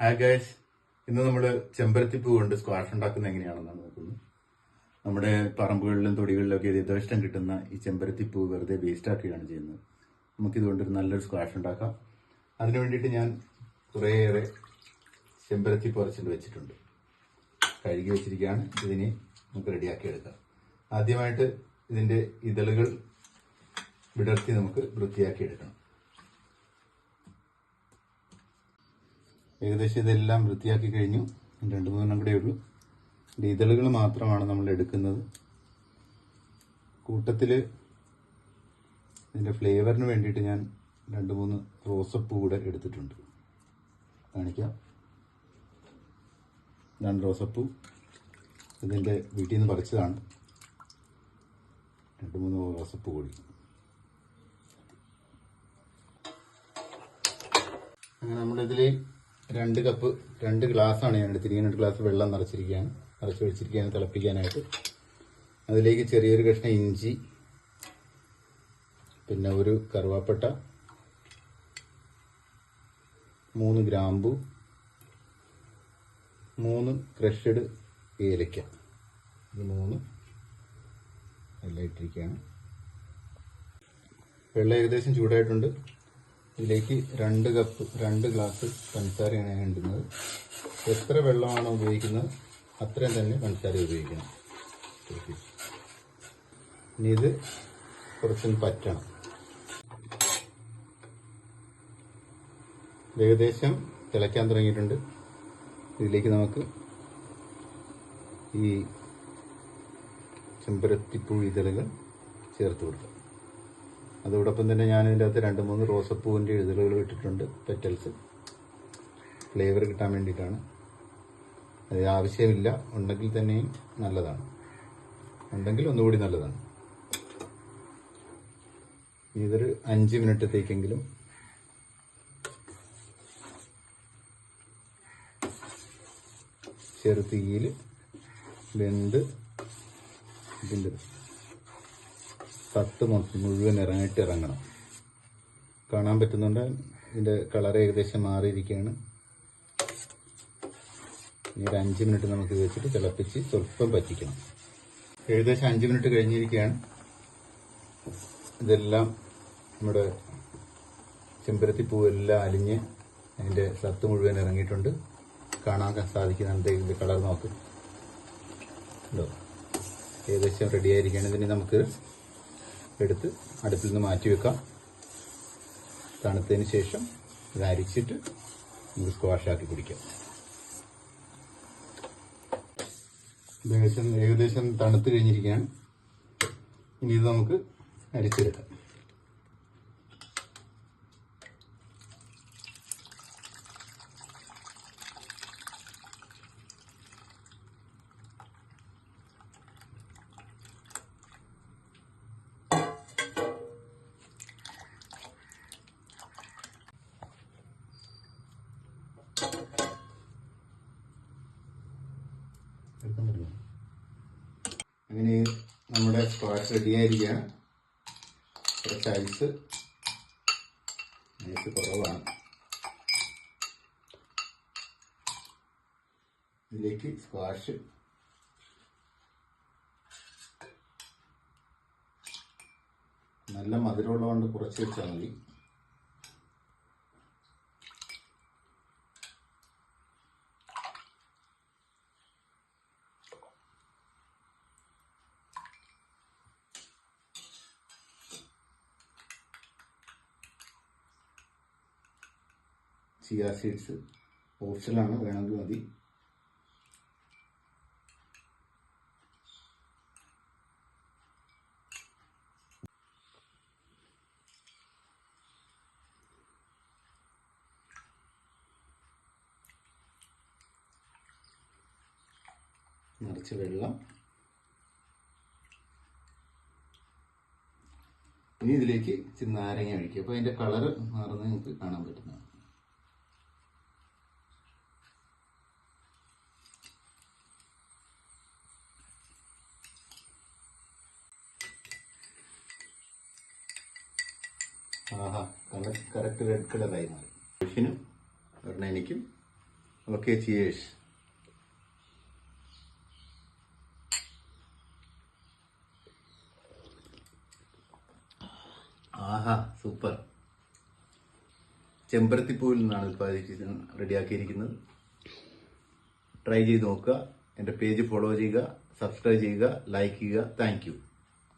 Hi guys, ഇന്ന് നമ്മൾ ചെമ്പരത്തിപ്പൂ കൊണ്ട് സ്ക്വാഷ് ഉണ്ടാക്കുന്നത് എങ്ങനെയാണെന്നാണ് നോക്കുന്നത്. നമ്മുടെ പറമ്പുകളിലും തൊടികളിലൊക്കെ യഥേഷ്ടം കിട്ടുന്ന ഈ ചെമ്പരത്തിപ്പൂ വെറുതെ വേസ്റ്റ് ആക്കുകയാണ് ചെയ്യുന്നത്. നമുക്കിതുകൊണ്ടൊരു നല്ലൊരു സ്ക്വാഷ് ഉണ്ടാക്കാം. അതിനു വേണ്ടിയിട്ട് ഞാൻ കുറേയേറെ ചെമ്പരത്തി പറിച്ചിട്ട് വെച്ചിട്ടുണ്ട്, കഴുകി വെച്ചിരിക്കുകയാണ്. ഇതിനെ നമുക്ക് റെഡിയാക്കി എടുക്കാം. ആദ്യമായിട്ട് ഇതിൻ്റെ ഇതളുകൾ വിടർത്തി നമുക്ക് വൃത്തിയാക്കി എടുക്കണം. ഏകദേശം ഇതെല്ലാം വൃത്തിയാക്കി കഴിഞ്ഞു. 2-3 കൂടെ ഉള്ളൂ. ഇതിൻ്റെ ഇതളുകൾ മാത്രമാണ് നമ്മൾ എടുക്കുന്നത്. കൂട്ടത്തിൽ ഇതിൻ്റെ ഫ്ലേവറിന് വേണ്ടിയിട്ട് ഞാൻ 2-3 റോസപ്പൂ കൂടെ എടുത്തിട്ടുണ്ട്. കാണിക്കാം. ഇതാണ് റോസപ്പൂ. ഇതിൻ്റെ വീട്ടിൽ നിന്ന് പറിച്ചതാണ്. 2-3 റോസപ്പൂ കൂടി. അങ്ങനെ നമ്മളിതിൽ 2 ഗ്ലാസ്സാണ് ഞാൻ എടുത്തിരിക്കുന്നത്. 2 ഗ്ലാസ് വെള്ളം നിറച്ച് വെച്ചിരിക്കുകയാണ് തിളപ്പിക്കാനായിട്ട്. അതിലേക്ക് ചെറിയൊരു കഷ്ണം ഇഞ്ചി, പിന്നെ ഒരു കറുവാപ്പട്ട, 3 ഗ്രാമ്പു, 3 ക്രഷ്ഡ് ഏലക്ക, ഇത് 3 എല്ലാം ഇട്ടിരിക്കുകയാണ്. വെള്ളം ഏകദേശം ചൂടായിട്ടുണ്ട്. ഇതിലേക്ക് 2 ഗ്ലാസ് പഞ്ചസാരയാണ് ഞാൻ ഇടുന്നത്. എത്ര വെള്ളമാണോ ഉപയോഗിക്കുന്നത് അത്രയും തന്നെ പഞ്ചസാര ഉപയോഗിക്കണം. ഇനി ഇത് കുറച്ചൊന്ന് പറ്റണം. ഏകദേശം തിളയ്ക്കാൻ തുടങ്ങിയിട്ടുണ്ട്. ഇതിലേക്ക് നമുക്ക് ഈ ചെമ്പരത്തിപ്പൂ ഇതളുകൾ ചേർത്ത് കൊടുക്കാം. അതോടൊപ്പം തന്നെ ഞാൻ ഇതിൻ്റെ അകത്ത് 2-3 റോസപ്പൂവിൻ്റെ ഇതളുകൾ ഇട്ടിട്ടുണ്ട്, പെറ്റൽസ്. ഫ്ലേവർ കിട്ടാൻ വേണ്ടിയിട്ടാണ്. അത് ആവശ്യമില്ല, ഉണ്ടെങ്കിൽ തന്നെയും നല്ലതാണ്. ഉണ്ടെങ്കിൽ ഒന്നുകൂടി നല്ലതാണ്. ഇതൊരു 5 മിനിറ്റത്തേക്കെങ്കിലും ചെറുതീയിൽ വെന്ത് ഇതിൻ്റെ തട്ട് മുഴുവൻ ഇറങ്ങണം. കാണാൻ പറ്റുന്നുണ്ട്. ഇതിൻ്റെ കളർ ഏകദേശം മാറിയിരിക്കുകയാണ്. ഇനി ഒരു 5 മിനിറ്റ് നമുക്ക് വെച്ചിട്ട് തിളപ്പിച്ച് സ്വല്പം പറ്റിക്കണം. ഏകദേശം 5 മിനിറ്റ് കഴിഞ്ഞിരിക്കുകയാണ്. ഇതെല്ലാം നമ്മുടെ ചെമ്പരത്തിപ്പൂവെല്ലാം അലിഞ്ഞ് അതിൻ്റെ സത്ത് മുഴുവൻ ഇറങ്ങിയിട്ടുണ്ട്. കാണാൻ സാധിക്കുന്നുണ്ട്. ഇതിൻ്റെ കളർ നോക്ക്. ഏകദേശം റെഡിയായിരിക്കുകയാണ്. ഇതിന് നമുക്ക് എടുത്ത് അടുപ്പിൽ നിന്ന് മാറ്റി വെക്കാം. തണുത്തതിന് ശേഷം ഇത് അരിച്ചിട്ട് നമുക്ക് സ്ക്വാഷാക്കി കുടിക്കാം. ഏകദേശം തണുത്ത് കഴിഞ്ഞിരിക്കുകയാണ്. ഇനി ഇത് നമുക്ക് അരിച്ചെടുക്കാം. അങ്ങനെ നമ്മുടെ സ്ക്വാഷ് റെഡിയായിരിക്കുകയാണ്. കുറച്ച് ഐസ് കുറവാണ്. ഇതിലേക്ക് സ്ക്വാഷ് നല്ല മധുരമുള്ളതുകൊണ്ട് കുറച്ച് വെച്ചാൽ മതി. ചിയ സീഡ്സ് ഓപ്ഷനാണ്, വേണമെങ്കിൽ മതി. നിറച്ച് വെള്ളം. ഇനി ഇതിലേക്ക് ഇച്ചിരി നാരങ്ങ ഒഴിക്കുക. അപ്പോൾ അതിൻ്റെ കളറ് മാറുന്നത് നിങ്ങൾക്ക് കാണാൻ പറ്റുന്നതാണ്. ആഹാ, കറക്റ്റ് റെഡ് കളറായി മാറി. ഒരെണ്ണം എനിക്കും ഓക്കെ, ചിയേഴ്സ്. ആഹാ, സൂപ്പർ. ചെമ്പരത്തിപ്പൂവിൽ നിന്നാണ് ഉൽപ്പാദിപ്പിച്ച് റെഡിയാക്കിയിരിക്കുന്നത്. ട്രൈ ചെയ്ത് നോക്കുക. എൻ്റെ പേജ് ഫോളോ ചെയ്യുക, സബ്സ്ക്രൈബ് ചെയ്യുക, ലൈക്ക് ചെയ്യുക. Thank you.